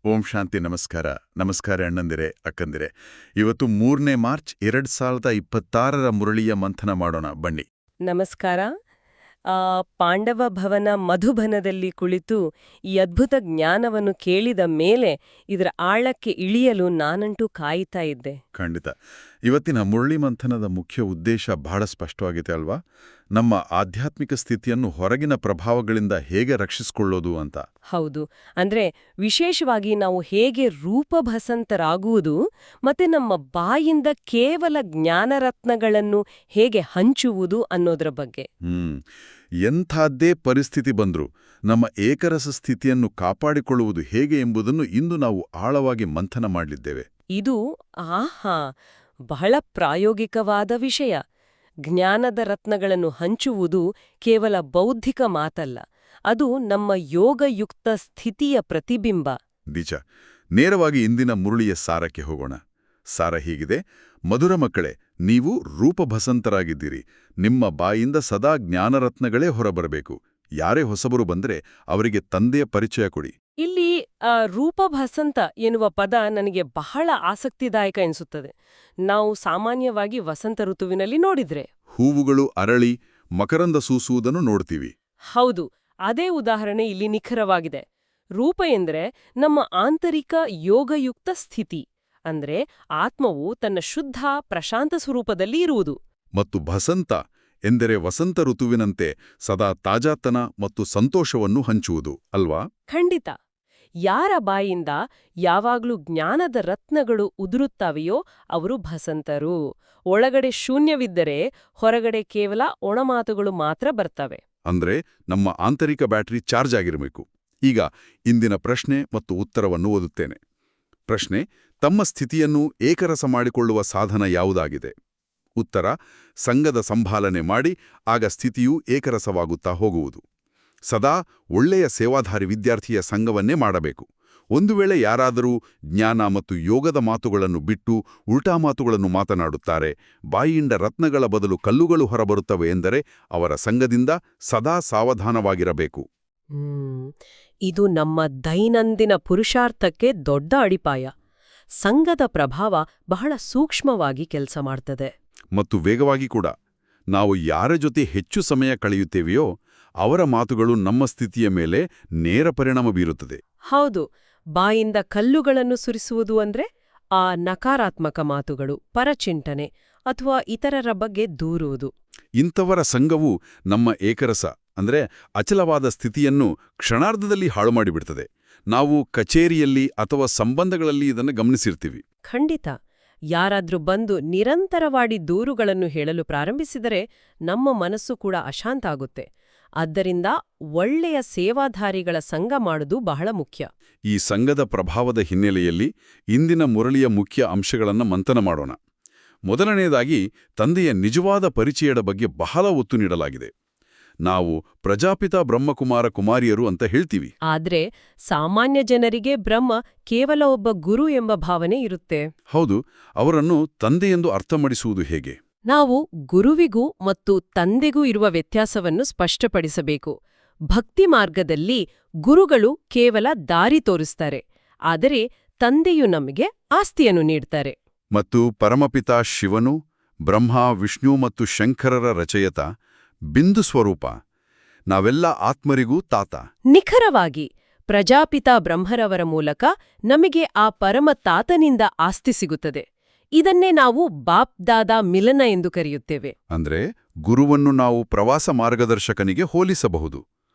ಓಂ ಶಾಂತಿ ನಮಸ್ಕಾರ. ನಮಸ್ಕಾರ ಅಣ್ಣಂದಿರೆ, ಅಕ್ಕಂದಿರೆ. ಇವತ್ತು 3ನೇ ಮಾರ್ಚ್ 2026ರ ಮುರಳಿಯ ಮಂಥನ ಮಾಡೋಣ ಬನ್ನಿ. ನಮಸ್ಕಾರ. ಪಾಂಡವ ಭವನ ಮಧುಬನದಲ್ಲಿ ಕುಳಿತು ಈ ಅದ್ಭುತ ಜ್ಞಾನವನ್ನು ಕೇಳಿದ ಮೇಲೆ ಇದರ ಆಳಕ್ಕೆ ಇಳಿಯಲು ನಾನಂತೂ ಕಾಯ್ತಾ ಇದ್ದೆ. ಖಂಡಿತ. ಇವತ್ತಿನ ಮುರಳಿ ಮಂಥನದ ಮುಖ್ಯ ಉದ್ದೇಶ ಬಹಳ ಸ್ಪಷ್ಟವಾಗಿದೆ ಅಲ್ವಾ? ನಮ್ಮ ಆಧ್ಯಾತ್ಮಿಕ ಸ್ಥಿತಿಯನ್ನು ಹೊರಗಿನ ಪ್ರಭಾವಗಳಿಂದ ಹೇಗೆ ರಕ್ಷಿಸಿಕೊಳ್ಳೋದು ಅಂತ. ಹೌದು. ಅಂದ್ರೆ ವಿಶೇಷವಾಗಿ ನಾವು ಹೇಗೆ ರೂಪಭಸಂತರಾಗುವುದು ಮತ್ತೆ ನಮ್ಮ ಬಾಯಿಂದ ಕೇವಲ ಜ್ಞಾನರತ್ನಗಳನ್ನು ಹೇಗೆ ಹಂಚುವುದು ಅನ್ನೋದರ ಬಗ್ಗೆ. ಎಂಥದ್ದೇ ಪರಿಸ್ಥಿತಿ ಬಂದ್ರೂ ನಮ್ಮ ಏಕರಸ ಸ್ಥಿತಿಯನ್ನು ಕಾಪಾಡಿಕೊಳ್ಳುವುದು ಹೇಗೆ ಎಂಬುದನ್ನು ಇಂದು ನಾವು ಆಳವಾಗಿ ಮಂಥನ ಮಾಡಲಿದ್ದೇವೆ. ಇದು ಬಹಳ ಪ್ರಾಯೋಗಿಕವಾದ ವಿಷಯ. ಜ್ಞಾನದ ರತ್ನಗಳನ್ನು ಹಂಚುವುದು ಕೇವಲ ಬೌದ್ಧಿಕ ಮಾತಲ್ಲ, ಅದು ನಮ್ಮ ಯೋಗಯುಕ್ತ ಸ್ಥಿತಿಯ ಪ್ರತಿಬಿಂಬ. ನಿಜ. ನೇರವಾಗಿ ಇಂದಿನ ಮುರಳಿಯ ಸಾರಕ್ಕೆ ಹೋಗೋಣ. ಸಾರ ಹೀಗಿದೆ: ಮಧುರ ಮಕ್ಕಳೇ, ನೀವು ರೂಪಭಸಂತರಾಗಿದ್ದೀರಿ. ನಿಮ್ಮ ಬಾಯಿಂದ ಸದಾ ಜ್ಞಾನರತ್ನಗಳೇ ಹೊರಬರಬೇಕು. ಯಾರೇ ಹೊಸಬರು ಬಂದ್ರೆ ಅವರಿಗೆ ತಂದೆಯ ಪರಿಚಯ ಕೊಡಿ. ಇಲ್ಲಿ ರೂಪಭಸಂತ ಎನ್ನುವ ಪದ ನನಗೆ ಬಹಳ ಆಸಕ್ತಿದಾಯಕ ಎನಿಸುತ್ತದೆ. ನಾವು ಸಾಮಾನ್ಯವಾಗಿ ವಸಂತ ಋತುವಿನಲ್ಲಿ ನೋಡಿದ್ರೆ ಹೂವುಗಳು ಅರಳಿ ಮಕರಂದ ಸೂಸುವುದನ್ನು ನೋಡ್ತೀವಿ. ಹೌದು, ಅದೇ ಉದಾಹರಣೆ ಇಲ್ಲಿ ನಿಖರವಾಗಿದೆ. ರೂಪ ಎಂದ್ರೆ ನಮ್ಮ ಆಂತರಿಕ ಯೋಗಯುಕ್ತ ಸ್ಥಿತಿ, ಅಂದ್ರೆ ಆತ್ಮವು ತನ್ನ ಶುದ್ಧ ಪ್ರಶಾಂತ ಸ್ವರೂಪದಲ್ಲಿ ಇರುವುದು. ಮತ್ತು ಭಸಂತ ಎಂದರೆ ವಸಂತ ಋತುವಿನಂತೆ ಸದಾ ತಾಜಾತನ ಮತ್ತು ಸಂತೋಷವನ್ನು ಹಂಚುವುದು ಅಲ್ವಾ? ಖಂಡಿತ. ಯಾರ ಬಾಯಿಂದ ಯಾವಾಗ್ಲೂ ಜ್ಞಾನದ ರತ್ನಗಳು ಉದುರುತ್ತವೆಯೋ ಅವರು ಭಸಂತರು. ಒಳಗಡೆ ಶೂನ್ಯವಿದ್ದರೆ ಹೊರಗಡೆ ಕೇವಲ ಒಣಮಾತುಗಳು ಮಾತ್ರ ಬರ್ತವೆ. ಅಂದ್ರೆ ನಮ್ಮ ಆಂತರಿಕ ಬ್ಯಾಟರಿ ಚಾರ್ಜ್ ಆಗಿರಬೇಕು. ಈಗ ಇಂದಿನ ಪ್ರಶ್ನೆ ಮತ್ತು ಉತ್ತರವನ್ನು ಓದುತ್ತೇನೆ. ಪ್ರಶ್ನೆ: ತಮ್ಮ ಸ್ಥಿತಿಯನ್ನು ಏಕರಸ ಮಾಡಿಕೊಳ್ಳುವ ಸಾಧನ ಯಾವುದಾಗಿದೆ? ಉತ್ತರ: ಸಂಘದ ಸಂಭಾಲನೆ ಮಾಡಿ, ಆಗ ಸ್ಥಿತಿಯು ಏಕರಸವಾಗುತ್ತಾ ಹೋಗುವುದು. ಸದಾ ಒಳ್ಳೆಯ ಸೇವಾಧಾರಿ ವಿದ್ಯಾರ್ಥಿಯ ಸಂಘವನ್ನೇ ಮಾಡಬೇಕು. ಒಂದು ವೇಳೆ ಯಾರಾದರೂ ಜ್ಞಾನ ಮತ್ತು ಯೋಗದ ಮಾತುಗಳನ್ನು ಬಿಟ್ಟು ಉಲ್ಟಾ ಮಾತುಗಳನ್ನು ಮಾತನಾಡುತ್ತಾರೆ, ಬಾಯಿಯಿಂದ ರತ್ನಗಳ ಬದಲು ಕಲ್ಲುಗಳು ಹೊರಬರುತ್ತವೆ ಎಂದರೆ ಅವರ ಸಂಘದಿಂದ ಸದಾ ಸಾವಧಾನವಾಗಿರಬೇಕು. ಇದು ನಮ್ಮ ದೈನಂದಿನ ಪುರುಷಾರ್ಥಕ್ಕೆ ದೊಡ್ಡ ಅಡಿಪಾಯ. ಸಂಘದ ಪ್ರಭಾವ ಬಹಳ ಸೂಕ್ಷ್ಮವಾಗಿ ಕೆಲಸ ಮಾಡ್ತದೆ ಮತ್ತು ವೇಗವಾಗಿ ಕೂಡ. ನಾವು ಯಾರ ಜೊತೆ ಹೆಚ್ಚು ಸಮಯ ಕಳೆಯುತ್ತೇವೆಯೋ ಅವರ ಮಾತುಗಳು ನಮ್ಮ ಸ್ಥಿತಿಯ ಮೇಲೆ ನೇರ ಪರಿಣಾಮ ಬೀರುತ್ತದೆ. ಹೌದು. ಬಾಯಿಂದ ಕಲ್ಲುಗಳನ್ನು ಸುರಿಸುವುದು ಅಂದ್ರೆ ಆ ನಕಾರಾತ್ಮಕ ಮಾತುಗಳು, ಪರಚಿಂತನೆ ಅಥವಾ ಇತರರ ಬಗ್ಗೆ ದೂರುವುದು. ಇಂಥವರ ಸಂಘವು ನಮ್ಮ ಏಕರಸ ಅಂದ್ರೆ ಅಚಲವಾದ ಸ್ಥಿತಿಯನ್ನು ಕ್ಷಣಾರ್ಧದಲ್ಲಿ ಹಾಳು ಮಾಡಿಬಿಡ್ತದೆ. ನಾವು ಕಚೇರಿಯಲ್ಲಿ ಅಥವಾ ಸಂಬಂಧಗಳಲ್ಲಿ ಇದನ್ನು ಗಮನಿಸಿರ್ತೀವಿ. ಖಂಡಿತ. ಯಾರಾದ್ರೂ ಬಂದು ನಿರಂತರವಾಗಿ ದೂರುಗಳನ್ನು ಹೇಳಲು ಪ್ರಾರಂಭಿಸಿದರೆ ನಮ್ಮ ಮನಸ್ಸು ಕೂಡ ಅಶಾಂತ ಆಗುತ್ತೆ. ಆದ್ದರಿಂದ ಒಳ್ಳೆಯ ಸೇವಾಧಾರಿಗಳ ಸಂಘ ಮಾಡುವುದು ಬಹಳ ಮುಖ್ಯ. ಈ ಸಂಘದ ಪ್ರಭಾವದ ಹಿನ್ನೆಲೆಯಲ್ಲಿ ಇಂದಿನ ಮುರಳಿಯ ಮುಖ್ಯ ಅಂಶಗಳನ್ನು ಮಂಥನ ಮಾಡೋಣ. ಮೊದಲನೆಯದಾಗಿ, ತಂದೆಯ ನಿಜವಾದ ಪರಿಚಯದ ಬಗ್ಗೆ ಬಹಳ ಒತ್ತು ನೀಡಲಾಗಿದೆ. ನಾವು ಪ್ರಜಾಪಿತ ಬ್ರಹ್ಮಕುಮಾರ ಕುಮಾರಿಯರು ಅಂತ ಹೇಳ್ತೀವಿ. ಆದ್ರೆ ಸಾಮಾನ್ಯ ಜನರಿಗೆ ಬ್ರಹ್ಮ ಕೇವಲ ಒಬ್ಬ ಗುರು ಎಂಬ ಭಾವನೆ ಇರುತ್ತೆ. ಹೌದು. ಅವರನ್ನು ತಂದೆಯೆಂದು ಅರ್ಥಮಾಡಿಸುವುದು ಹೇಗೆ? ನಾವು ಗುರುವಿಗೂ ಮತ್ತು ತಂದೆಗೂ ಇರುವ ವ್ಯತ್ಯಾಸವನ್ನು ಸ್ಪಷ್ಟಪಡಿಸಬೇಕು. ಭಕ್ತಿ ಮಾರ್ಗದಲ್ಲಿ ಗುರುಗಳು ಕೇವಲ ದಾರಿ ತೋರಿಸ್ತಾರೆ, ಆದರೆ ತಂದೆಯು ನಮಗೆ ಆಸ್ತಿಯನ್ನು ನೀಡ್ತಾರೆ. ಮತ್ತು ಪರಮಪಿತ ಶಿವನು ಬ್ರಹ್ಮ, ವಿಷ್ಣು ಮತ್ತು ಶಂಕರರ ರಚಯಿತ, ಬಿಂದು ಸ್ವರೂಪ. ನಾವೆಲ್ಲ ಆತ್ಮರಿಗೂ ತಾತ. ನಿಖರವಾಗಿ. ಪ್ರಜಾಪಿತ ಬ್ರಹ್ಮರವರ ಮೂಲಕ ನಮಗೆ ಆ ಪರಮ ತಾತನಿಂದ ಆಸ್ತಿ ಸಿಗುತ್ತದೆ. ಇದನ್ನೇ ನಾವು ಬಾಪ್ ದಾದಾ ಮಿಲನ ಎಂದು ಕರೆಯುತ್ತೇವೆ. ಅಂದ್ರೆ ಗುರುವನ್ನು ನಾವು ಪ್ರವಾಸ ಮಾರ್ಗದರ್ಶಕನಿಗೆ ಹೋಲಿಸಬಹುದು.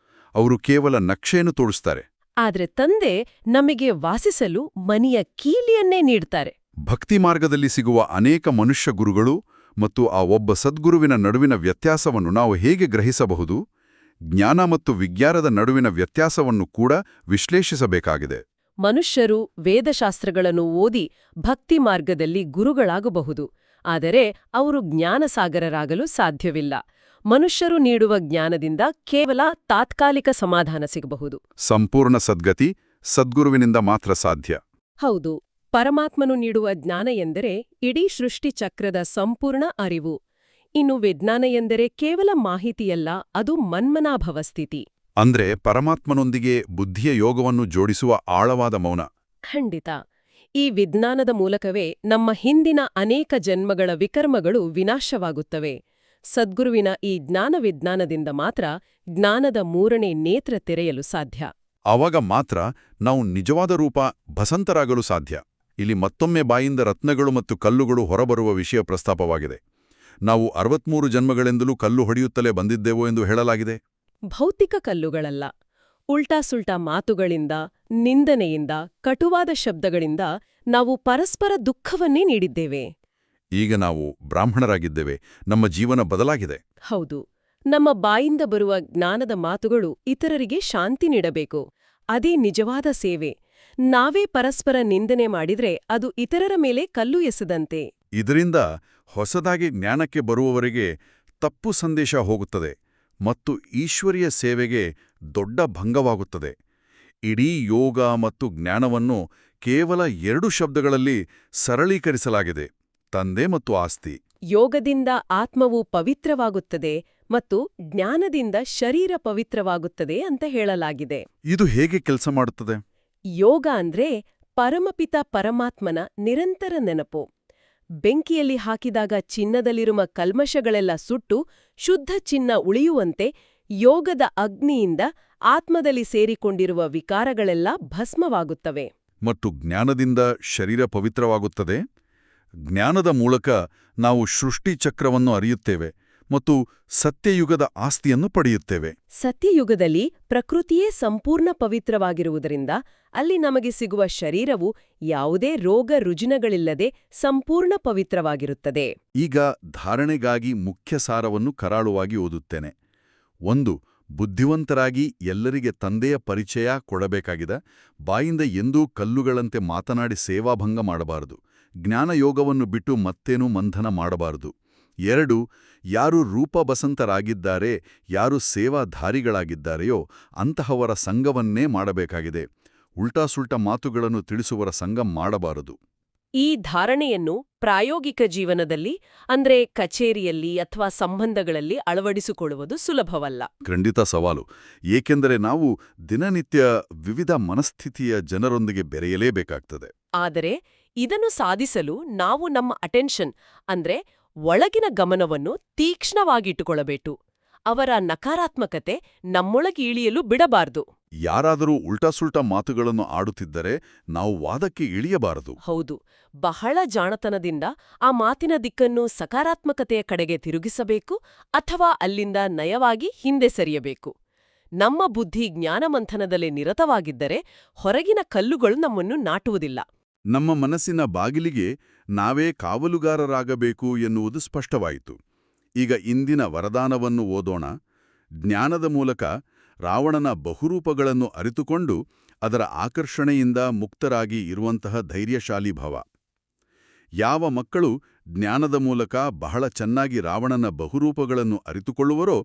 ಅವರು ಕೇವಲ ನಕ್ಷೆಯನ್ನು ತೋರಿಸ್ತಾರೆ. ಆದ್ರೆ ತಂದೆ ನಮಗೆ ವಾಸಿಸಲು ಮನೆಯ ಕೀಲಿಯನ್ನೇ ನೀಡ್ತಾರೆ. ಭಕ್ತಿ ಮಾರ್ಗದಲ್ಲಿ ಸಿಗುವ ಅನೇಕ ಮನುಷ್ಯ ಗುರುಗಳು ಮತ್ತು ಆ ಒಬ್ಬ ಸದ್ಗುರುವಿನ ನಡುವಿನ ವ್ಯತ್ಯಾಸವನ್ನು ನಾವು ಹೇಗೆ ಗ್ರಹಿಸಬಹುದು? ಜ್ಞಾನ ಮತ್ತು ವಿಜ್ಞಾನದ ನಡುವಿನ ವ್ಯತ್ಯಾಸವನ್ನು ಕೂಡ ವಿಶ್ಲೇಷಿಸಬೇಕಾಗಿದೆ. ಮನುಷ್ಯರು ವೇದಶಾಸ್ತ್ರಗಳನ್ನು ಓದಿ ಭಕ್ತಿ ಮಾರ್ಗದಲ್ಲಿ ಗುರುಗಳಾಗಬಹುದು, ಆದರೆ ಅವರು ಜ್ಞಾನಸಾಗರರಾಗಲು ಸಾಧ್ಯವಿಲ್ಲ. ಮನುಷ್ಯರು ನೀಡುವ ಜ್ಞಾನದಿಂದ ಕೇವಲ ತಾತ್ಕಾಲಿಕ ಸಮಾಧಾನ ಸಿಗಬಹುದು. ಸಂಪೂರ್ಣ ಸದ್ಗತಿ ಸದ್ಗುರುವಿನಿಂದ ಮಾತ್ರ ಸಾಧ್ಯ. ಹೌದು. ಪರಮಾತ್ಮನು ನೀಡುವ ಜ್ಞಾನ ಎಂದರೆ ಇಡೀ ಸೃಷ್ಟಿ ಚಕ್ರದ ಸಂಪೂರ್ಣ ಅರಿವು. ಇನ್ನು ವಿಜ್ಞಾನ ಎಂದರೆ ಕೇವಲ ಮಾಹಿತಿಯಲ್ಲ, ಅದು ಮನ್ಮನಾಭವ ಸ್ಥಿತಿ. ಅಂದ್ರೆ ಪರಮಾತ್ಮನೊಂದಿಗೆ ಬುದ್ಧಿಯ ಯೋಗವನ್ನು ಜೋಡಿಸುವ ಆಳವಾದ ಮೌನ. ಖಂಡಿತ. ಈ ವಿಜ್ಞಾನದ ಮೂಲಕವೇ ನಮ್ಮ ಹಿಂದಿನ ಅನೇಕ ಜನ್ಮಗಳ ವಿಕರ್ಮಗಳು ವಿನಾಶವಾಗುತ್ತವೆ. ಸದ್ಗುರುವಿನ ಈ ಜ್ಞಾನವಿಜ್ಞಾನದಿಂದ ಮಾತ್ರ ಜ್ಞಾನದ ಮೂರನೇ ನೇತ್ರ ತೆರೆಯಲು ಸಾಧ್ಯ. ಆವಾಗ ಮಾತ್ರ ನಾವು ನಿಜವಾದ ರೂಪ ಭಸಂತರಾಗಲು ಸಾಧ್ಯ. ಇಲ್ಲಿ ಮತ್ತೊಮ್ಮೆ ಬಾಯಿಂದ ರತ್ನಗಳು ಮತ್ತು ಕಲ್ಲುಗಳು ಹೊರಬರುವ ವಿಷಯ ಪ್ರಸ್ತಾಪವಾಗಿದೆ. ನಾವು 63 ಜನ್ಮಗಳೆಂದಲೂ ಕಲ್ಲು ಹೊಡೆಯುತ್ತಲೇ ಬಂದಿದ್ದೆವೋ ಎಂದು ಹೇಳಲಾಗಿದೆ. ಭೌತಿಕ ಕಲ್ಲುಗಳಲ್ಲ. ಉಲ್ಟಾಸುಲ್ಟಾ ಮಾತುಗಳಿಂದ, ನಿಂದನೆಯಿಂದ, ಕಟುವಾದ ಶಬ್ದಗಳಿಂದ ನಾವು ಪರಸ್ಪರ ದುಃಖವನ್ನೇ ನೀಡಿದ್ದೇವೆ. ಈಗ ನಾವು ಬ್ರಾಹ್ಮಣರಾಗಿದ್ದೇವೆ. ನಮ್ಮ ಜೀವನ ಬದಲಾಗಿದೆ. ಹೌದು. ನಮ್ಮ ಬಾಯಿಂದ ಬರುವ ಜ್ಞಾನದ ಮಾತುಗಳು ಇತರರಿಗೆ ಶಾಂತಿ ನೀಡಬೇಕು. ಅದೇ ನಿಜವಾದ ಸೇವೆ. ನಾವೇ ಪರಸ್ಪರ ನಿಂದನೆ ಮಾಡಿದ್ರೆ ಅದು ಇತರರ ಮೇಲೆ ಕಲ್ಲು ಎಸೆದಂತೆ. ಇದರಿಂದ ಹೊಸದಾಗಿ ಜ್ಞಾನಕ್ಕೆ ಬರುವವರಿಗೆ ತಪ್ಪು ಸಂದೇಶ ಹೋಗುತ್ತದೆ ಮತ್ತು ಈಶ್ವರೀಯ ಸೇವೆಗೆ ದೊಡ್ಡ ಭಂಗವಾಗುತ್ತದೆ. ಇಡೀ ಯೋಗ ಮತ್ತು ಜ್ಞಾನವನ್ನು ಕೇವಲ 2 ಶಬ್ದಗಳಲ್ಲಿ ಸರಳೀಕರಿಸಲಾಗಿದೆ: ತಂದೆ ಮತ್ತು ಆಸ್ತಿ. ಯೋಗದಿಂದ ಆತ್ಮವು ಪವಿತ್ರವಾಗುತ್ತದೆ ಮತ್ತು ಜ್ಞಾನದಿಂದ ಶರೀರ ಪವಿತ್ರವಾಗುತ್ತದೆ ಅಂತ ಹೇಳಲಾಗಿದೆ. ಇದು ಹೇಗೆ ಕೆಲಸ ಮಾಡುತ್ತದೆ? ಯೋಗ ಅಂದ್ರೆ ಪರಮಪಿತ ಪರಮಾತ್ಮನ ನಿರಂತರ ನೆನಪು. ಬೆಂಕಿಯಲ್ಲಿ ಹಾಕಿದಾಗ ಚಿನ್ನದಲ್ಲಿರುವ ಕಲ್ಮಶಗಳೆಲ್ಲ ಸುಟ್ಟು ಶುದ್ಧ ಚಿನ್ನ ಉಳಿಯುವಂತೆ ಯೋಗದ ಅಗ್ನಿಯಿಂದ ಆತ್ಮದಲ್ಲಿ ಸೇರಿಕೊಂಡಿರುವ ವಿಕಾರಗಳೆಲ್ಲ ಭಸ್ಮವಾಗುತ್ತವೆ. ಮತ್ತು ಜ್ಞಾನದಿಂದ ಶರೀರ ಪವಿತ್ರವಾಗುತ್ತದೆ. ಜ್ಞಾನದ ಮೂಲಕ ನಾವು ಸೃಷ್ಟಿ ಚಕ್ರವನ್ನು ಅರಿಯುತ್ತೇವೆ ಮತ್ತು ಸತ್ಯಯುಗದ ಆಸ್ತಿಯನ್ನು ಪಡೆಯುತ್ತೇವೆ. ಸತ್ಯಯುಗದಲ್ಲಿ ಪ್ರಕೃತಿಯೇ ಸಂಪೂರ್ಣ ಪವಿತ್ರವಾಗಿರುವುದರಿಂದ ಅಲ್ಲಿ ನಮಗೆ ಸಿಗುವ ಶರೀರವು ಯಾವುದೇ ರೋಗ ರುಜಿನಗಳಿಲ್ಲದೆ ಸಂಪೂರ್ಣ ಪವಿತ್ರವಾಗಿರುತ್ತದೆ. ಈಗ ಧಾರಣೆಗಾಗಿ ಮುಖ್ಯ ಸಾರವನ್ನು ಕರಾಳುವಾಗಿ ಓದುತ್ತೇನೆ. 1. ಬುದ್ಧಿವಂತರಾಗಿ ಎಲ್ಲರಿಗೆ ತಂದೆಯ ಪರಿಚಯ ಕೊಡಬೇಕಾಗಿದೆ. ಬಾಯಿಂದ ಎಂದೂ ಕಲ್ಲುಗಳಂತೆ ಮಾತನಾಡಿ ಸೇವಾಭಂಗ ಮಾಡಬಾರದು. ಜ್ಞಾನಯೋಗವನ್ನು ಬಿಟ್ಟು ಮತ್ತೇನೂ ಮಂಥನ ಮಾಡಬಾರದು. 2. ಯಾರು ರೂಪಬಸಂತರಾಗಿದ್ದಾರೆ, ಯಾರು ಸೇವಾಧಾರಿಗಳಾಗಿದ್ದಾರೆಯೋ ಅಂತಹವರ ಸಂಘವನ್ನೇ ಮಾಡಬೇಕಾಗಿದೆ. ಉಲ್ಟಾಸುಲ್ಟ ಮಾತುಗಳನ್ನು ತಿಳಿಸುವರ ಸಂಘ ಮಾಡಬಾರದು. ಈ ಧಾರಣೆಯನ್ನು ಪ್ರಾಯೋಗಿಕ ಜೀವನದಲ್ಲಿ ಅಂದ್ರೆ ಕಚೇರಿಯಲ್ಲಿ ಅಥವಾ ಸಂಬಂಧಗಳಲ್ಲಿ ಅಳವಡಿಸಿಕೊಳ್ಳುವುದು ಸುಲಭವಲ್ಲ. ಖಂಡಿತ ಸವಾಲು. ಏಕೆಂದರೆ ನಾವು ದಿನನಿತ್ಯ ವಿವಿಧ ಮನಸ್ಥಿತಿಯ ಜನರೊಂದಿಗೆ ಬೆರೆಯಲೇಬೇಕಾಗ್ತದೆ. ಆದರೆ ಇದನ್ನು ಸಾಧಿಸಲು ನಾವು ನಮ್ಮ ಅಟೆನ್ಷನ್ ಅಂದ್ರೆ ಒಳಗಿನ ಗಮನವನ್ನು ತೀಕ್ಷ್ಣವಾಗಿಟ್ಟುಕೊಳ್ಳಬೇಕು. ಅವರ ನಕಾರಾತ್ಮಕತೆ ನಮ್ಮೊಳಗೆ ಇಳಿಯಲು ಬಿಡಬಾರದು. ಯಾರಾದರೂ ಉಲ್ಟಾಸುಲ್ಟಾ ಮಾತುಗಳನ್ನು ಆಡುತ್ತಿದ್ದರೆ ನಾವು ವಾದಕ್ಕೆ ಇಳಿಯಬಾರದು. ಹೌದು. ಬಹಳ ಜಾಣತನದಿಂದ ಆ ಮಾತಿನ ದಿಕ್ಕನ್ನು ಸಕಾರಾತ್ಮಕತೆಯ ಕಡೆಗೆ ತಿರುಗಿಸಬೇಕು ಅಥವಾ ಅಲ್ಲಿಂದ ನಯವಾಗಿ ಹಿಂದೆ ಸರಿಯಬೇಕು. ನಮ್ಮ ಬುದ್ಧಿ ಜ್ಞಾನಮಂಥನದಲ್ಲಿ ನಿರತವಾಗಿದ್ದರೆ ಹೊರಗಿನ ಕಲ್ಲುಗಳು ನಮ್ಮನ್ನು ನಾಟುವುದಿಲ್ಲ. ನಮ್ಮ ಮನಸ್ಸಿನ ಬಾಗಿಲಿಗೆ ನಾವೇ ಕಾವಲುಗಾರರಾಗಬೇಕು ಎನ್ನುವುದು ಸ್ಪಷ್ಟವಾಯಿತು. ಈಗ ಇಂದಿನ ವರದಾನವನ್ನು ಓದೋಣ. ಜ್ಞಾನದ ಮೂಲಕ ರಾವಣನ ಬಹುರೂಪಗಳನ್ನು ಅರಿತುಕೊಂಡು ಅದರ ಆಕರ್ಷಣೆಯಿಂದ ಮುಕ್ತರಾಗಿ ಇರುವಂತಹ ಧೈರ್ಯಶಾಲಿ ಭವ. ಯಾವ ಮಕ್ಕಳು ಜ್ಞಾನದ ಮೂಲಕ ಬಹಳ ಚೆನ್ನಾಗಿ ರಾವಣನ ಬಹುರೂಪಗಳನ್ನು ಅರಿತುಕೊಳ್ಳುವರೋ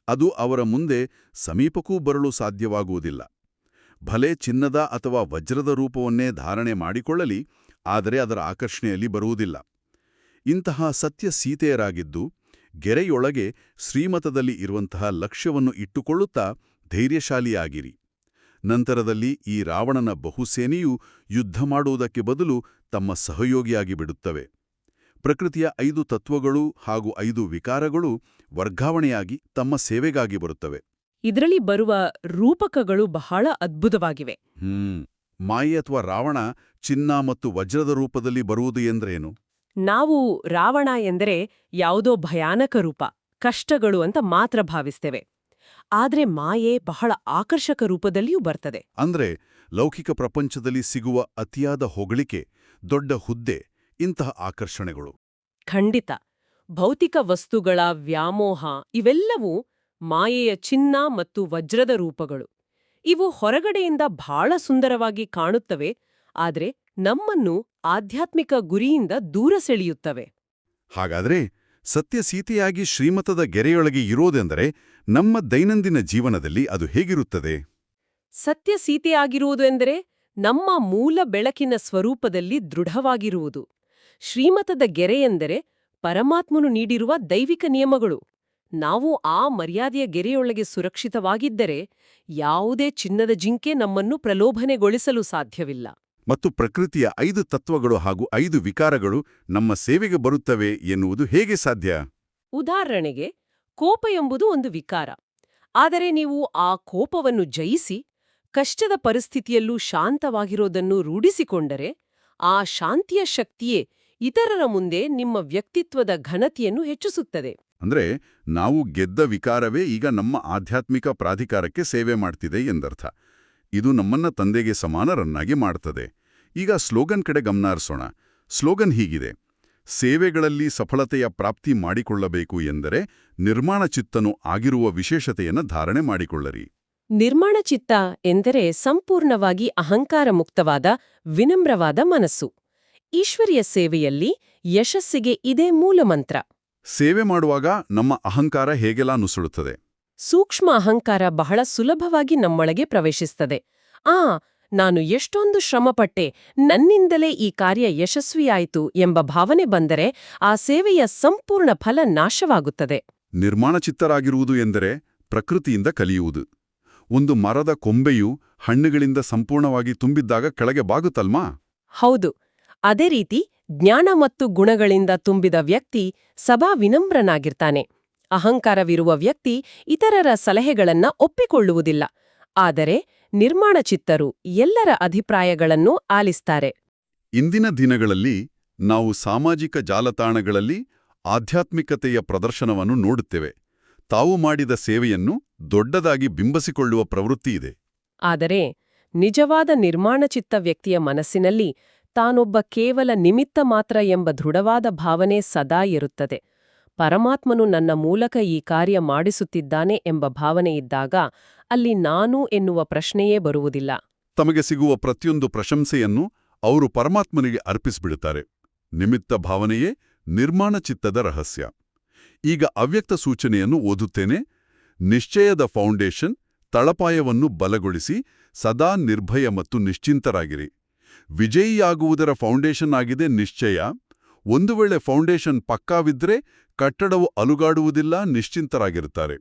ಅದು ಅವರ ಮುಂದೆ ಸಮೀಪಕ್ಕೂ ಬರಲು ಸಾಧ್ಯವಾಗುವುದಿಲ್ಲ. ಭಲೆ ಚಿನ್ನದ ಅಥವಾ ವಜ್ರದ ರೂಪವನ್ನೇ ಧಾರಣೆ ಮಾಡಿಕೊಳ್ಳಲಿ, ಆದರೆ ಅದರ ಆಕರ್ಷಣೆಯಲ್ಲಿ ಬರುವುದಿಲ್ಲ. ಇಂತಹ ಸತ್ಯ ಸೀತೆಯರಾಗಿದ್ದು ಗೆರೆಯೊಳಗೆ ಶ್ರೀಮತದಲ್ಲಿ ಇರುವಂತಹ ಲಕ್ಷ್ಯವನ್ನು ಇಟ್ಟುಕೊಳ್ಳುತ್ತಾ ಧೈರ್ಯಶಾಲಿಯಾಗಿರಿ. ನಂತರದಲ್ಲಿ ಈ ರಾವಣನ ಬಹುಸೇನೆಯು ಯುದ್ಧ ಮಾಡುವುದಕ್ಕೆ ಬದಲು ತಮ್ಮ ಸಹಯೋಗಿಯಾಗಿ ಬಿಡುತ್ತವೆ. ಪ್ರಕೃತಿಯ 5 ತತ್ವಗಳು ಹಾಗೂ 5 ವಿಕಾರಗಳು ವರ್ಗಾವಣೆಯಾಗಿ ತಮ್ಮ ಸೇವೆಗಾಗಿ ಬರುತ್ತವೆ. ಇದರಲ್ಲಿ ಬರುವ ರೂಪಕಗಳು ಬಹಳ ಅದ್ಭುತವಾಗಿವೆ. ಮಾಯೆ ಅಥವಾ ರಾವಣ ಚಿನ್ನ ಮತ್ತು ವಜ್ರದ ರೂಪದಲ್ಲಿ ಬರುವುದು ಎಂದ್ರೇನು? ನಾವು ರಾವಣ ಎಂದರೆ ಯಾವುದೋ ಭಯಾನಕ ರೂಪ, ಕಷ್ಟಗಳು ಅಂತ ಮಾತ್ರ ಭಾವಿಸ್ತೇವೆ. ಆದ್ರೆ ಮಾಯೆ ಬಹಳ ಆಕರ್ಷಕ ರೂಪದಲ್ಲಿಯೂ ಬರ್ತದೆ. ಅಂದ್ರೆ ಲೌಕಿಕ ಪ್ರಪಂಚದಲ್ಲಿ ಸಿಗುವ ಅತಿಯಾದ ಹೊಗಳಿಕೆ, ದೊಡ್ಡ ಹುದ್ದೆ, ಇಂತಹ ಆಕರ್ಷಣೆಗಳು. ಖಂಡಿತ. ಭೌತಿಕ ವಸ್ತುಗಳ ವ್ಯಾಮೋಹ ಇವೆಲ್ಲವೂ ಮಾಯೆಯ ಚಿನ್ನ ಮತ್ತು ವಜ್ರದ ರೂಪಗಳು. ಇವು ಹೊರಗಡೆಯಿಂದ ಬಹಳ ಸುಂದರವಾಗಿ ಕಾಣುತ್ತವೆ, ಆದ್ರೆ ನಮ್ಮನ್ನು ಆಧ್ಯಾತ್ಮಿಕ ಗುರಿಯಿಂದ ದೂರ ಸೆಳೆಯುತ್ತವೆ. ಹಾಗಾದ್ರೆ ಸತ್ಯ ಸೀತೆಯಾಗಿ ಶ್ರೀಮತದ ಗೆರೆಯೊಳಗೆ ಇರೋದೆಂದರೆ ನಮ್ಮ ದೈನಂದಿನ ಜೀವನದಲ್ಲಿ ಅದು ಹೇಗಿರುತ್ತದೆ? ಸತ್ಯ ಸೀತೆಯಾಗಿರುವುದು ಎಂದರೆ ನಮ್ಮ ಮೂಲ ಬೆಳಕಿನ ಸ್ವರೂಪದಲ್ಲಿ ದೃಢವಾಗಿರುವುದು. ಶ್ರೀಮತದ ಗೆರೆಯೆಂದರೆ ಪರಮಾತ್ಮನು ನೀಡಿರುವ ದೈವಿಕ ನಿಯಮಗಳು. ನಾವು ಆ ಮರ್ಯಾದೆಯ ಗೆರೆಯೊಳಗೆ ಸುರಕ್ಷಿತವಾಗಿದ್ದರೆ ಯಾವುದೇ ಚಿನ್ನದ ಜಿಂಕೆ ನಮ್ಮನ್ನು ಪ್ರಲೋಭನೆಗೊಳಿಸಲು ಸಾಧ್ಯವಿಲ್ಲ. ಮತ್ತು ಪ್ರಕೃತಿಯ 5 ತತ್ವಗಳು ಹಾಗೂ 5 ವಿಕಾರಗಳು ನಮ್ಮ ಸೇವೆಗೆ ಬರುತ್ತವೆ ಎನ್ನುವುದು ಹೇಗೆ ಸಾಧ್ಯ? ಉದಾಹರಣೆಗೆ, ಕೋಪ ಎಂಬುದು ಒಂದು ವಿಕಾರ. ಆದರೆ ನೀವು ಆ ಕೋಪವನ್ನು ಜಯಿಸಿ ಕಷ್ಟದ ಪರಿಸ್ಥಿತಿಯಲ್ಲೂ ಶಾಂತವಾಗಿರೋದನ್ನು ರೂಢಿಸಿಕೊಂಡರೆ, ಆ ಶಾಂತಿಯ ಶಕ್ತಿಯೇ ಇತರರ ಮುಂದೆ ನಿಮ್ಮ ವ್ಯಕ್ತಿತ್ವದ ಘನತೆಯನ್ನು ಹೆಚ್ಚಿಸುತ್ತದೆ. ಅಂದ್ರೆ ನಾವು ಗೆದ್ದ ವಿಕಾರವೇ ಈಗ ನಮ್ಮ ಆಧ್ಯಾತ್ಮಿಕ ಪ್ರಾಧಿಕಾರಕ್ಕೆ ಸೇವೆ ಮಾಡ್ತಿದೆ ಎಂದರ್ಥ. ಇದು ನಮ್ಮನ್ನ ತಂದೆಗೆ ಸಮಾನರನ್ನಾಗಿ ಮಾಡ್ತದೆ. ಈಗ ಸ್ಲೋಗನ್ ಕಡೆ ಗಮನ ಹರಿಸೋಣ. ಸ್ಲೋಗನ್ ಹೀಗಿದೆ: ಸೇವೆಗಳಲ್ಲಿ ಸಫಲತೆಯ ಪ್ರಾಪ್ತಿ ಮಾಡಿಕೊಳ್ಳಬೇಕು ಎಂದರೆ ನಿರ್ಮಾಣ ಚಿತ್ತನು ಆಗಿರುವ ವಿಶೇಷತೆಯನ್ನು ಧಾರಣೆ ಮಾಡಿಕೊಳ್ಳರಿ. ನಿರ್ಮಾಣ ಚಿತ್ತ ಎಂದರೆ ಸಂಪೂರ್ಣವಾಗಿ ಅಹಂಕಾರ ಮುಕ್ತವಾದ, ವಿನಮ್ರವಾದ ಮನಸ್ಸು. ಈಶ್ವರಿಯ ಸೇವೆಯಲ್ಲಿ ಯಶಸ್ಸಿಗೆ ಇದೇ ಮೂಲಮಂತ್ರ. ಸೇವೆ ಮಾಡುವಾಗ ನಮ್ಮ ಅಹಂಕಾರ ಹೇಗೆಲ್ಲ ನುಸುಳುತ್ತದೆ? ಸೂಕ್ಷ್ಮ ಅಹಂಕಾರ ಬಹಳ ಸುಲಭವಾಗಿ ನಮ್ಮೊಳಗೆ ಪ್ರವೇಶಿಸ್ತದೆ. ನಾನು ಎಷ್ಟೊಂದು ಶ್ರಮಪಟ್ಟೆ, ನನ್ನಿಂದಲೇ ಈ ಕಾರ್ಯ ಯಶಸ್ವಿಯಾಯಿತು ಎಂಬ ಭಾವನೆ ಬಂದರೆ ಆ ಸೇವೆಯ ಸಂಪೂರ್ಣ ಫಲ ನಾಶವಾಗುತ್ತದೆ. ನಿರ್ಮಾಣಚಿತ್ತರಾಗಿರುವುದು ಎಂದರೆ ಪ್ರಕೃತಿಯಿಂದ ಕಲಿಯುವುದು. ಒಂದು ಮರದ ಕೊಂಬೆಯು ಹಣ್ಣುಗಳಿಂದ ಸಂಪೂರ್ಣವಾಗಿ ತುಂಬಿದ್ದಾಗ ಕೆಳಗೆ ಬಾಗುತ್ತಲ್ಮಾ? ಹೌದು. ಅದೇ ರೀತಿ ಜ್ಞಾನ ಮತ್ತು ಗುಣಗಳಿಂದ ತುಂಬಿದ ವ್ಯಕ್ತಿ ಸದಾ ವಿನಮ್ರನಾಗಿರ್ತಾನೆ. ಅಹಂಕಾರವಿರುವ ವ್ಯಕ್ತಿ ಇತರರ ಸಲಹೆಗಳನ್ನ ಒಪ್ಪಿಕೊಳ್ಳುವುದಿಲ್ಲ. ಆದರೆ ನಿರ್ಮಾಣ ಚಿತ್ತರು ಎಲ್ಲರ ಅಭಿಪ್ರಾಯಗಳನ್ನು ಆಲಿಸ್ತಾರೆ. ಇಂದಿನ ದಿನಗಳಲ್ಲಿ ನಾವು ಸಾಮಾಜಿಕ ಜಾಲತಾಣಗಳಲ್ಲಿ ಆಧ್ಯಾತ್ಮಿಕತೆಯ ಪ್ರದರ್ಶನವನ್ನು ನೋಡುತ್ತೇವೆ. ತಾವು ಮಾಡಿದ ಸೇವೆಯನ್ನು ದೊಡ್ಡದಾಗಿ ಬಿಂಬಿಸಿಕೊಳ್ಳುವ ಪ್ರವೃತ್ತಿಯಿದೆ. ಆದರೆ ನಿಜವಾದ ನಿರ್ಮಾಣಚಿತ್ತ ವ್ಯಕ್ತಿಯ ಮನಸ್ಸಿನಲ್ಲಿ ತಾನೊಬ್ಬ ಕೇವಲ ನಿಮಿತ್ತ ಮಾತ್ರ ಎಂಬ ದೃಢವಾದ ಭಾವನೆ ಸದಾ ಇರುತ್ತದೆ. ಪರಮಾತ್ಮನು ನನ್ನ ಮೂಲಕ ಈ ಕಾರ್ಯ ಮಾಡಿಸುತ್ತಿದ್ದಾನೆ ಎಂಬ ಭಾವನೆ ಇದ್ದಾಗ ಅಲ್ಲಿ ನಾನು ಎನ್ನುವ ಪ್ರಶ್ನೆಯೇ ಬರುವುದಿಲ್ಲ. ತಮಗೆ ಸಿಗುವ ಪ್ರತಿಯೊಂದು ಪ್ರಶಂಸೆಯನ್ನು ಅವರು ಪರಮಾತ್ಮನಿಗೆ ಅರ್ಪಿಸಿಬಿಡುತ್ತಾರೆ. ನಿಮಿತ್ತ ಭಾವನೆಯೇ ನಿರ್ಮಾಣ ಚಿತ್ತದ ರಹಸ್ಯ. ಈಗ ಅವ್ಯಕ್ತ ಸೂಚನೆಯನ್ನು ಓದುತ್ತೇನೆ. ನಿಶ್ಚಯದ ಫೌಂಡೇಶನ್, ತಳಪಾಯವನ್ನು ಬಲಗೊಳಿಸಿ ಸದಾ ನಿರ್ಭಯ ಮತ್ತು ನಿಶ್ಚಿಂತರಾಗಿರಿ. ವಿಜಯಿಯಾಗುವುದರ ಫೌಂಡೇಶನ್ ಆಗಿದೆ ನಿಶ್ಚಯ. ಒಂದು ವೇಳೆ ಫೌಂಡೇಶನ್ ಪಕ್ಕಾವಿದ್ರೆ ಕಟ್ಟಡವು ಅಲುಗಾಡುವುದಿಲ್ಲ, ನಿಶ್ಚಿಂತರಾಗಿರುತ್ತಾರೆ.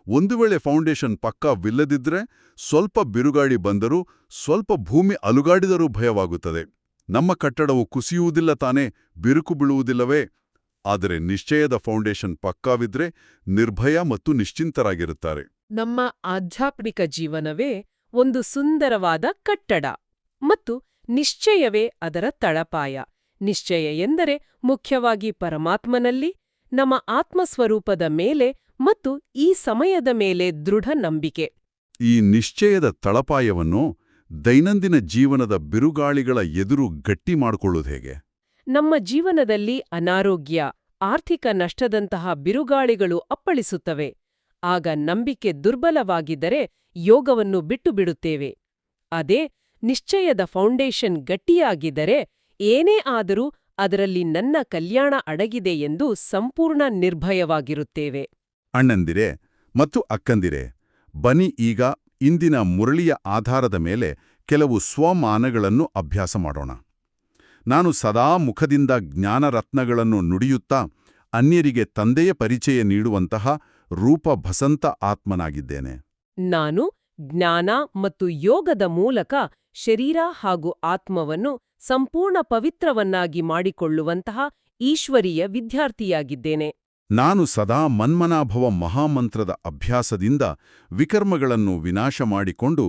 ಒಂದು ವೇಳೆ ಫೌಂಡೇಶನ್ ಪಕ್ಕಾವಿಲ್ಲದಿದ್ರೆ ಸ್ವಲ್ಪ ಬಿರುಗಾಳಿ ಬಂದರೂ, ಸ್ವಲ್ಪ ಭೂಮಿ ಅಲುಗಾಡಿದರೂ ಭಯವಾಗುತ್ತದೆ. ನಮ್ಮ ಕಟ್ಟಡವು ಕುಸಿಯುವುದಿಲ್ಲ ತಾನೇ, ಬಿರುಕು ಬೀಳುವುದಿಲ್ಲವೇ? ಆದರೆ ನಿಶ್ಚಯದ ಫೌಂಡೇಶನ್ ಪಕ್ಕಾವಿದ್ರೆ ನಿರ್ಭಯ ಮತ್ತು ನಿಶ್ಚಿಂತರಾಗಿರುತ್ತಾರೆ. ನಮ್ಮ ಆಧ್ಯಾತ್ಮಿಕ ಜೀವನವೇ ಒಂದು ಸುಂದರವಾದ ಕಟ್ಟಡ ಮತ್ತು ನಿಶ್ಚಯವೇ ಅದರ ತಳಪಾಯ. ನಿಶ್ಚಯ ಎಂದರೆ ಮುಖ್ಯವಾಗಿ ಪರಮಾತ್ಮನಲ್ಲಿ, ನಮ್ಮ ಆತ್ಮಸ್ವರೂಪದ ಮೇಲೆ ಮತ್ತು ಈ ಸಮಯದ ಮೇಲೆ ದೃಢ ನಂಬಿಕೆ. ಈ ನಿಶ್ಚಯದ ತಳಪಾಯವನ್ನು ದೈನಂದಿನ ಜೀವನದ ಬಿರುಗಾಳಿಗಳ ಎದುರು ಗಟ್ಟಿ ಮಾಡಿಕೊಳ್ಳುವುದು ಹೇಗೆ? ನಮ್ಮ ಜೀವನದಲ್ಲಿ ಅನಾರೋಗ್ಯ, ಆರ್ಥಿಕ ನಷ್ಟದಂತಹ ಬಿರುಗಾಳಿಗಳು ಅಪ್ಪಳಿಸುತ್ತವೆ. ಆಗ ನಂಬಿಕೆ ದುರ್ಬಲವಾಗಿದ್ದರೆ ಯೋಗವನ್ನು ಬಿಟ್ಟುಬಿಡುತ್ತೇವೆ. ಅದೇ ನಿಶ್ಚಯದ ಫೌಂಡೇಶನ್ ಗಟ್ಟಿಯಾಗಿದ್ದರೆ ಏನೇ ಆದರೂ ಅದರಲ್ಲಿ ನನ್ನ ಕಲ್ಯಾಣ ಅಡಗಿದೆ ಎಂದು ಸಂಪೂರ್ಣ ನಿರ್ಭಯವಾಗಿರುತ್ತೇವೆ. ಅಣ್ಣಂದಿರೆ ಮತ್ತು ಅಕ್ಕಂದಿರೆ, ಬನ್ನಿ ಈಗ ಇಂದಿನ ಮುರಳಿಯ ಆಧಾರದ ಮೇಲೆ ಕೆಲವು ಸ್ವಮಾನಗಳನ್ನು ಅಭ್ಯಾಸ ಮಾಡೋಣ. ನಾನು ಸದಾ ಮುಖದಿಂದ ಜ್ಞಾನರತ್ನಗಳನ್ನು ನುಡಿಯುತ್ತಾ ಅನ್ಯರಿಗೆ ತಂದೆಯ ಪರಿಚಯ ನೀಡುವಂತಹ ರೂಪ ಭಸಂತ ಆತ್ಮನಾಗಿದ್ದೇನೆ. ನಾನು ಜ್ಞಾನ ಮತ್ತು ಯೋಗದ ಮೂಲಕ ಶರೀರ ಹಾಗೂ ಆತ್ಮವನ್ನು ಸಂಪೂರ್ಣ ಪವಿತ್ರವನ್ನಾಗಿ ಮಾಡಿಕೊಳ್ಳುವಂತಹ ಈಶ್ವರೀಯ ವಿದ್ಯಾರ್ಥಿಯಾಗಿದ್ದೇನೆ. ನಾನು ಸದಾ ಮನ್ಮನಾಭವ ಮಹಾಮಂತ್ರದ ಅಭ್ಯಾಸದಿಂದ ವಿಕರ್ಮಗಳನ್ನು ವಿನಾಶ ಮಾಡಿಕೊಂಡು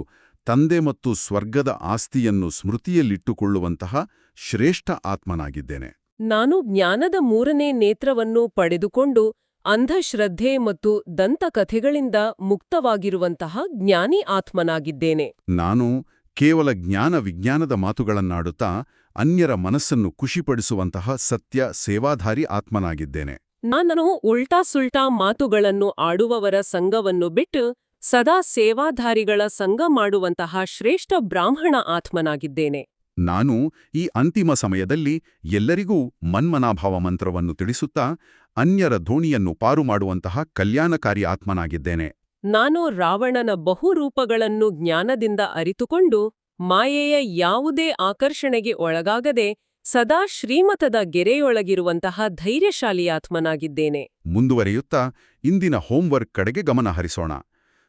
ತಂದೆ ಮತ್ತು ಸ್ವರ್ಗದ ಆಸ್ತಿಯನ್ನು ಸ್ಮೃತಿಯಲ್ಲಿಟ್ಟುಕೊಳ್ಳುವಂತಹ ಶ್ರೇಷ್ಠ ಆತ್ಮನಾಗಿದ್ದೇನೆ. ನಾನು ಜ್ಞಾನದ 3ನೇ ನೇತ್ರವನ್ನು ಪಡೆದುಕೊಂಡು ಅಂಧಶ್ರದ್ಧೆ ಮತ್ತು ದಂತಕಥೆಗಳಿಂದ ಮುಕ್ತವಾಗಿರುವಂತಹ ಜ್ಞಾನಿ ಆತ್ಮನಾಗಿದ್ದೇನೆ. ನಾನು ಕೇವಲ ಜ್ಞಾನ ವಿಜ್ಞಾನದ ಮಾತುಗಳನ್ನಾಡುತ್ತಾ ಅನ್ಯರ ಮನಸ್ಸನ್ನು ಖುಷಿಪಡಿಸುವಂತಹ ಸತ್ಯ ಸೇವಾಧಾರಿ ಆತ್ಮನಾಗಿದ್ದೇನೆ. ನಾನು ಉಲ್ಟಾ ಸುಲ್ಟಾ ಮಾತುಗಳನ್ನು ಆಡುವವರ ಸಂಘವನ್ನು ಬಿಟ್ಟು ಸದಾ ಸೇವಾಧಾರಿಗಳ ಸಂಘ ಮಾಡುವಂತಹ ಶ್ರೇಷ್ಠ ಬ್ರಾಹ್ಮಣ ಆತ್ಮನಾಗಿದ್ದೇನೆ. ನಾನು ಈ ಅಂತಿಮ ಸಮಯದಲ್ಲಿ ಎಲ್ಲರಿಗೂ ಮನ್ಮನಾಭಾವ ಮಂತ್ರವನ್ನು ತಿಳಿಸುತ್ತಾ ಅನ್ಯರ ಧೋಣಿಯನ್ನು ಪಾರು ಮಾಡುವಂತಹ ಕಲ್ಯಾಣಕಾರಿ ಆತ್ಮನಾಗಿದ್ದೇನೆ. ನಾನು ರಾವಣನ ಬಹುರೂಪಗಳನ್ನು ಜ್ಞಾನದಿಂದ ಅರಿತುಕೊಂಡು ಮಾಯೆಯ ಯಾವುದೇ ಆಕರ್ಷಣೆಗೆ ಒಳಗಾಗದೆ ಸದಾ ಶ್ರೀಮತದ ಗೆರೆಯೊಳಗಿರುವಂತಹ ಧೈರ್ಯಶಾಲಿ ಆತ್ಮನಾಗಿದ್ದೇನೆ. ಮುಂದುವರಿಯುತ್ತಾ ಇಂದಿನ ಹೋಂವರ್ಕ್ ಕಡೆಗೆ ಗಮನ ಹರಿಸೋಣ.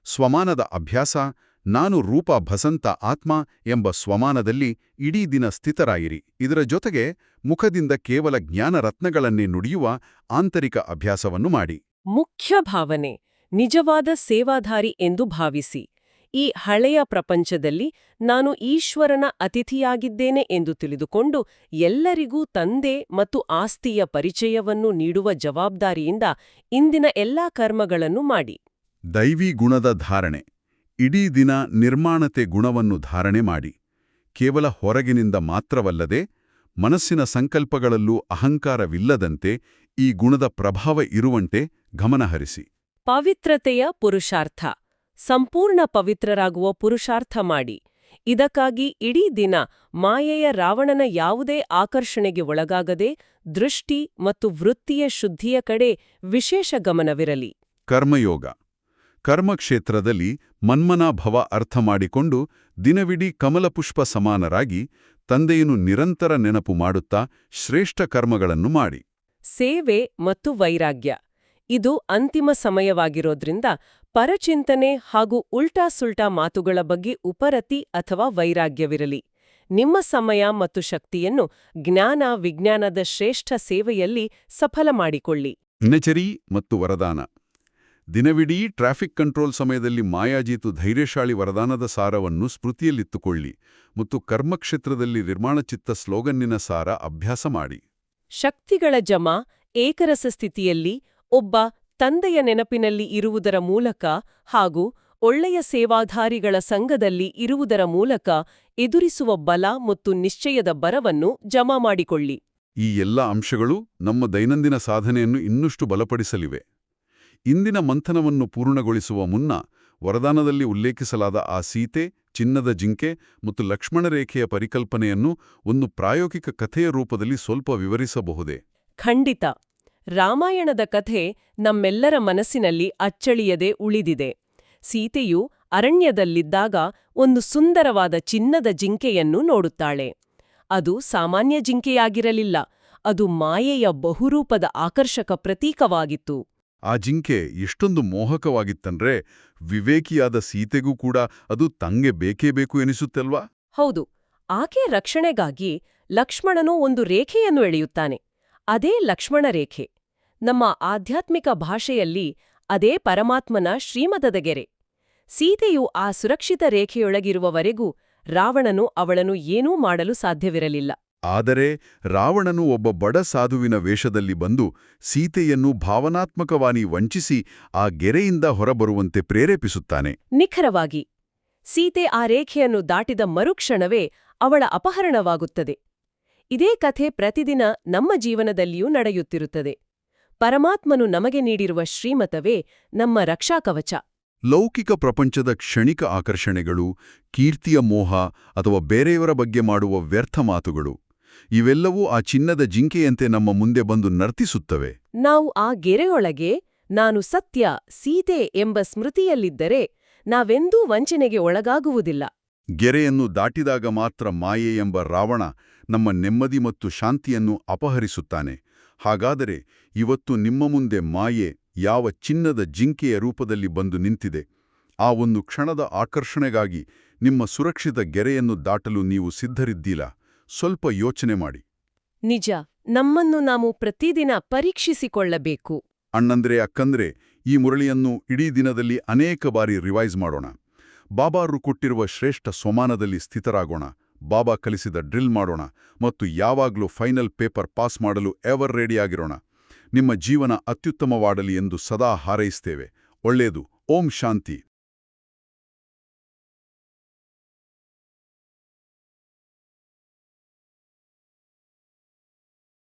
ಸ್ವಮಾನದ ಅಭ್ಯಾಸ ನಾನು ರೂಪ ಭಸಂತ ಆತ್ಮ ಎಂಬ ಸ್ವಮಾನದಲ್ಲಿ ಇಡೀ ದಿನ ಸ್ಥಿತರಾಯಿರಿ. ಇದರ ಜೊತೆಗೆ ಮುಖದಿಂದ ಕೇವಲ ಜ್ಞಾನರತ್ನಗಳನ್ನೇ ನುಡಿಯುವ ಆಂತರಿಕ ಅಭ್ಯಾಸವನ್ನು ಮಾಡಿ. ಮುಖ್ಯ ಭಾವನೆ ನಿಜವಾದ ಸೇವಾಧಾರಿ ಎಂದು ಭಾವಿಸಿ. ಈ ಹಳೆಯ ಪ್ರಪಂಚದಲ್ಲಿ ನಾನು ಈಶ್ವರನ ಅತಿಥಿಯಾಗಿದ್ದೇನೆ ಎಂದು ತಿಳಿದುಕೊಂಡು ಎಲ್ಲರಿಗೂ ತಂದೆ ಮತ್ತು ಆಸ್ತಿಯ ಪರಿಚಯವನ್ನು ನೀಡುವ ಜವಾಬ್ದಾರಿಯಿಂದ ಇಂದಿನ ಎಲ್ಲಾ ಕರ್ಮಗಳನ್ನು ಮಾಡಿ. ದೈವಿ ಗುಣದ ಧಾರಣೆ. ಇಡೀ ದಿನ ನಿರ್ಮಾಣತೆ ಗುಣವನ್ನು ಧಾರಣೆ ಮಾಡಿ. ಕೇವಲ ಹೊರಗಿನಿಂದ ಮಾತ್ರವಲ್ಲದೆ ಮನಸ್ಸಿನ ಸಂಕಲ್ಪಗಳಲ್ಲೂ ಅಹಂಕಾರವಿಲ್ಲದಂತೆ ಈ ಗುಣದ ಪ್ರಭಾವ ಇರುವಂತೆ ಗಮನಹರಿಸಿ. ಪವಿತ್ರತೆಯ ಪುರುಷಾರ್ಥ. ಸಂಪೂರ್ಣ ಪವಿತ್ರರಾಗುವ ಪುರುಷಾರ್ಥ ಮಾಡಿ. ಇದಕ್ಕಾಗಿ ಇಡೀ ದಿನ ಮಾಯೆಯ ರಾವಣನ ಯಾವುದೇ ಆಕರ್ಷಣೆಗೆ ಒಳಗಾಗದೆ ದೃಷ್ಟಿ ಮತ್ತು ವೃತ್ತಿಯ ಶುದ್ಧಿಯ ಕಡೆ ವಿಶೇಷ ಗಮನವಿರಲಿ. ಕರ್ಮಯೋಗ. ಕರ್ಮಕ್ಷೇತ್ರದಲ್ಲಿ ಮನ್ಮನಾಭವ ಅರ್ಥ ಮಾಡಿಕೊಂಡು ದಿನವಿಡೀ ಕಮಲಪುಷ್ಪ ಸಮಾನರಾಗಿ ತಂದೆಯನ್ನು ನಿರಂತರ ನೆನಪು ಮಾಡುತ್ತಾ ಶ್ರೇಷ್ಠ ಕರ್ಮಗಳನ್ನು ಮಾಡಿ. ಸೇವೆ ಮತ್ತು ವೈರಾಗ್ಯ. ಇದು ಅಂತಿಮ ಸಮಯವಾಗಿರೋದ್ರಿಂದ ಪರಚಿಂತನೆ ಹಾಗೂ ಉಲ್ಟಾ-ಸುಲ್ಟಾ ಮಾತುಗಳ ಬಗ್ಗೆ ಉಪರತಿ ಅಥವಾ ವೈರಾಗ್ಯವಿರಲಿ. ನಿಮ್ಮ ಸಮಯ ಮತ್ತು ಶಕ್ತಿಯನ್ನು ಜ್ಞಾನ ವಿಜ್ಞಾನದ ಶ್ರೇಷ್ಠ ಸೇವೆಯಲ್ಲಿ ಸಫಲ ಮಾಡಿಕೊಳ್ಳಿ. ದಿನಚರಿ ಮತ್ತು ವರದಾನ. ದಿನವಿಡೀ ಟ್ರಾಫಿಕ್ ಕಂಟ್ರೋಲ್ ಸಮಯದಲ್ಲಿ ಮಾಯಾಜೀತು ಧೈರ್ಯಶಾಲಿ ವರದಾನದ ಸಾರವನ್ನು ಸ್ಮೃತಿಯಲ್ಲಿತ್ತುಕೊಳ್ಳಿ ಮತ್ತು ಕರ್ಮಕ್ಷೇತ್ರದಲ್ಲಿ ನಿರ್ಮಾಣಚಿತ್ತ ಸ್ಲೋಗನ್ನಿನ ಸಾರ ಅಭ್ಯಾಸ ಮಾಡಿ. ಶಕ್ತಿಗಳ ಜಮಾ. ಏಕರಸ ಸ್ಥಿತಿಯಲ್ಲಿ ಒಬ್ಬ ತಂದೆಯ ನೆನಪಿನಲ್ಲಿ ಇರುವುದರ ಮೂಲಕ ಹಾಗೂ ಒಳ್ಳೆಯ ಸೇವಾಧಾರಿಗಳ ಸಂಘದಲ್ಲಿ ಇರುವುದರ ಮೂಲಕ ಎದುರಿಸುವ ಬಲ ಮತ್ತು ನಿಶ್ಚಯದ ಬರವನ್ನು ಜಮಾ ಮಾಡಿಕೊಳ್ಳಿ. ಈ ಎಲ್ಲ ಅಂಶಗಳು ನಮ್ಮ ದೈನಂದಿನ ಸಾಧನೆಯನ್ನು ಇನ್ನಷ್ಟು ಬಲಪಡಿಸಲಿವೆ. ಇಂದಿನ ಮಂಥನವನ್ನು ಪೂರ್ಣಗೊಳಿಸುವ ಮುನ್ನ ವರದಾನದಲ್ಲಿ ಉಲ್ಲೇಖಿಸಲಾದ ಆ ಸೀತೆ, ಚಿನ್ನದ ಜಿಂಕೆ ಮತ್ತು ಲಕ್ಷ್ಮಣರೇಖೆಯ ಪರಿಕಲ್ಪನೆಯನ್ನು ಒಂದು ಪ್ರಾಯೋಗಿಕ ಕಥೆಯ ರೂಪದಲ್ಲಿ ಸ್ವಲ್ಪ ವಿವರಿಸಬಹುದೇ? ಖಂಡಿತ. ರಾಮಾಯಣದ ಕಥೆ ನಮ್ಮೆಲ್ಲರ ಮನಸ್ಸಿನಲ್ಲಿ ಅಚ್ಚಳಿಯದೆ ಉಳಿದಿದೆ. ಸೀತೆಯು ಅರಣ್ಯದಲ್ಲಿದ್ದಾಗ ಒಂದು ಸುಂದರವಾದ ಚಿನ್ನದ ಜಿಂಕೆಯನ್ನು ನೋಡುತ್ತಾಳೆ. ಅದು ಸಾಮಾನ್ಯ ಜಿಂಕೆಯಾಗಿರಲಿಲ್ಲ. ಅದು ಮಾಯೆಯ ಬಹುರೂಪದ ಆಕರ್ಷಕ ಪ್ರತೀಕವಾಗಿತ್ತು. ಆ ಜಿಂಕೆ ಎಷ್ಟೊಂದು ಮೋಹಕವಾಗಿತ್ತಂದ್ರೆ ವಿವೇಕಿಯಾದ ಸೀತೆಗೂ ಕೂಡ ಅದು ತಂಗೆ ಬೇಕೇ ಬೇಕು ಎನಿಸುತ್ತಲ್ವಾ? ಹೌದು. ಆಕೆ ರಕ್ಷಣೆಗಾಗಿ ಲಕ್ಷ್ಮಣನು ಒಂದು ರೇಖೆಯನ್ನು ಎಳೆಯುತ್ತಾನೆ. ಅದೇ ಲಕ್ಷ್ಮಣ ರೇಖೆ. ನಮ್ಮ ಆಧ್ಯಾತ್ಮಿಕ ಭಾಷೆಯಲ್ಲಿ ಅದೇ ಪರಮಾತ್ಮನ ಶ್ರೀಮದದ ಗೆರೆ. ಸೀತೆಯು ಆ ಸುರಕ್ಷಿತ ರೇಖೆಯೊಳಗಿರುವವರೆಗೂ ರಾವಣನು ಅವಳನ್ನು ಏನೂ ಮಾಡಲು ಸಾಧ್ಯವಿರಲಿಲ್ಲ. ಆದರೆ ರಾವಣನು ಒಬ್ಬ ಬಡ ಸಾಧುವಿನ ವೇಷದಲ್ಲಿ ಬಂದು ಸೀತೆಯನ್ನು ಭಾವನಾತ್ಮಕವಾಗಿ ವಂಚಿಸಿ ಆ ಗೆರೆಯಿಂದ ಹೊರಬರುವಂತೆ ಪ್ರೇರೇಪಿಸುತ್ತಾನೆ. ನಿಖರವಾಗಿ. ಸೀತೆ ಆ ರೇಖೆಯನ್ನು ದಾಟಿದ ಮರುಕ್ಷಣವೇ ಅವಳ ಅಪಹರಣವಾಗುತ್ತದೆ. ಇದೇ ಕಥೆ ಪ್ರತಿದಿನ ನಮ್ಮ ಜೀವನದಲ್ಲಿಯೂ ನಡೆಯುತ್ತಿರುತ್ತದೆ. ಪರಮಾತ್ಮನು ನಮಗೆ ನೀಡಿರುವ ಶ್ರೀಮತವೇ ನಮ್ಮ ರಕ್ಷಾಕವಚ. ಲೌಕಿಕ ಪ್ರಪಂಚದ ಕ್ಷಣಿಕ ಆಕರ್ಷಣೆಗಳು, ಕೀರ್ತಿಯ ಮೋಹ ಅಥವಾ ಬೇರೆಯವರ ಬಗ್ಗೆ ಮಾಡುವ ವ್ಯರ್ಥ ಮಾತುಗಳು ಇವೆಲ್ಲವೂ ಆ ಚಿನ್ನದ ಜಿಂಕೆಯಂತೆ ನಮ್ಮ ಮುಂದೆ ಬಂದು ನರ್ತಿಸುತ್ತವೆ. ನಾವು ಆ ಗೆರೆಯೊಳಗೆ ನಾನು ಸತ್ಯ, ಸೀತೆ ಎಂಬ ಸ್ಮೃತಿಯಲ್ಲಿದ್ದರೆ ನಾವೆಂದೂ ವಂಚನೆಗೆ ಒಳಗಾಗುವುದಿಲ್ಲ. ಗೆರೆಯನ್ನು ದಾಟಿದಾಗ ಮಾತ್ರ ಮಾಯೆ ಎಂಬ ರಾವಣ ನಮ್ಮ ನೆಮ್ಮದಿ ಮತ್ತು ಶಾಂತಿಯನ್ನು ಅಪಹರಿಸುತ್ತಾನೆ. ಹಾಗಾದರೆ ಇವತ್ತು ನಿಮ್ಮ ಮುಂದೆ ಮಾಯೆ ಯಾವ ಚಿನ್ನದ ಜಿಂಕೆಯ ರೂಪದಲ್ಲಿ ಬಂದು ನಿಂತಿದೆ? ಆ ಒಂದು ಕ್ಷಣದ ಆಕರ್ಷಣೆಗಾಗಿ ನಿಮ್ಮ ಸುರಕ್ಷಿತ ಗೆರೆಯನ್ನು ದಾಟಲು ನೀವು ಸಿದ್ಧರಿದ್ದೀರಾ? ಸ್ವಲ್ಪ ಯೋಚನೆ ಮಾಡಿ. ನಿಜ. ನಮ್ಮನ್ನು ನಾವು ಪ್ರತಿದಿನ ಪರೀಕ್ಷಿಸಿಕೊಳ್ಳಬೇಕು. ಅಣ್ಣಂದ್ರೆ ಅಕ್ಕಂದ್ರೆ, ಈ ಮುರಳಿಯನ್ನು ಇಡೀ ದಿನದಲ್ಲಿ ಅನೇಕ ಬಾರಿ ರಿವೈಸ್ ಮಾಡೋಣ. ಬಾಬಾರು ಕೊಟ್ಟಿರುವ ಶ್ರೇಷ್ಠ ಸ್ವಮಾನದಲ್ಲಿ ಸ್ಥಿತರಾಗೋಣ. ಬಾಬಾ ಕಲಿಸಿದ ಡ್ರಿಲ್ ಮಾಡೋಣ ಮತ್ತು ಯಾವಾಗಲೂ ಫೈನಲ್ ಪೇಪರ್ ಪಾಸ್ ಮಾಡಲು ಎವರ್ ರೆಡಿಯಾಗಿರೋಣ. ನಿಮ್ಮ ಜೀವನ ಅತ್ಯುತ್ತಮವಾಡಲಿ ಎಂದು ಸದಾ ಹಾರೈಸ್ತೇವೆ. ಒಳ್ಳೆಯದು. ಓಂ ಶಾಂತಿ.